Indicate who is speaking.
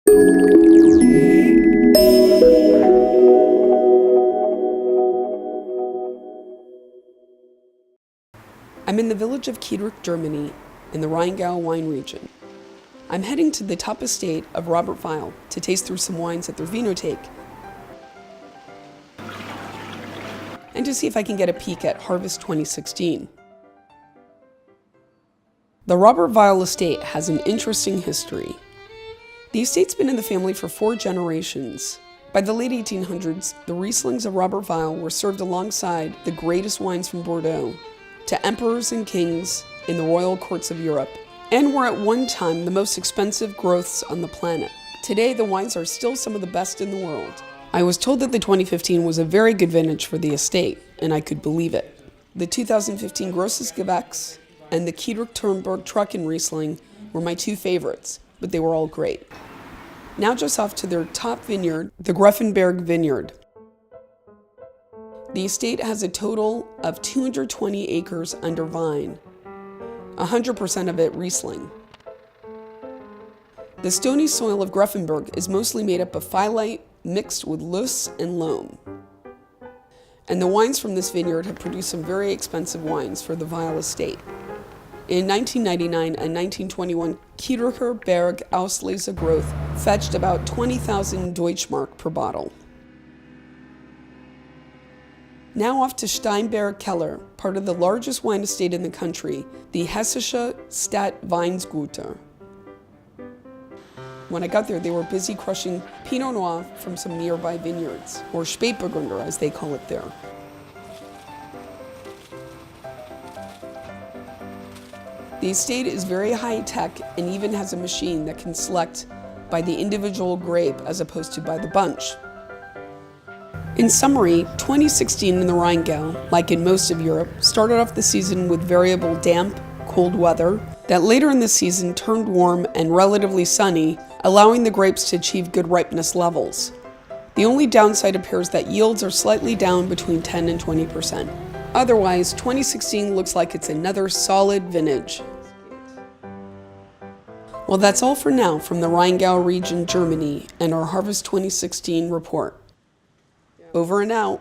Speaker 1: I'm in the village of Kiedrich, Germany, in the Rheingau wine region. I'm heading to the top estate of Robert Weil to taste through some wines at their Vinothek and to see if I can get a peek at Harvest 2016. The Robert Weil estate has an interesting history. The estate's been in the family for 4 generations. By the late 1800s, the Rieslings of Robert Weil were served alongside the greatest wines from Bordeaux to emperors and kings in the royal courts of Europe, and were at one time the most expensive growths on the planet. Today, the wines are still some of the best in the world. I was told that the 2015 was a very good vintage for the estate, and I could believe it. The 2015 Grosses Gewächs and the Kiedrich Turnberg Trucken Riesling were my 2 favorites, but they were all great. Now just off to their top vineyard, the Greffenberg Vineyard. The estate has a total of 220 acres under vine, 100% of it Riesling. The stony soil of Greffenberg is mostly made up of phyllite mixed with loess and loam. And the wines from this vineyard have produced some very expensive wines for the Weil estate. In 1999 and 1921, Kiedricher Berg Auslese growth fetched about 20,000 Deutschmark per bottle. Now off to Steinbergkeller, part of the largest wine estate in the country, the Hessische Stadt Weinsguter. When I got there, they were busy crushing Pinot Noir from some nearby vineyards, or Spätburgunder as they call it there. The estate is very high-tech and even has a machine that can select by the individual grape as opposed to by the bunch. In summary, 2016 in the Rheingau, like in most of Europe, started off the season with variable damp, cold weather that later in the season turned warm and relatively sunny, allowing the grapes to achieve good ripeness levels. The only downside appears that yields are slightly down between 10 and 20%. Otherwise, 2016 looks like it's another solid vintage. Well, that's all for now from the Rheingau region, Germany, and our Harvest 2016 report. Over and out.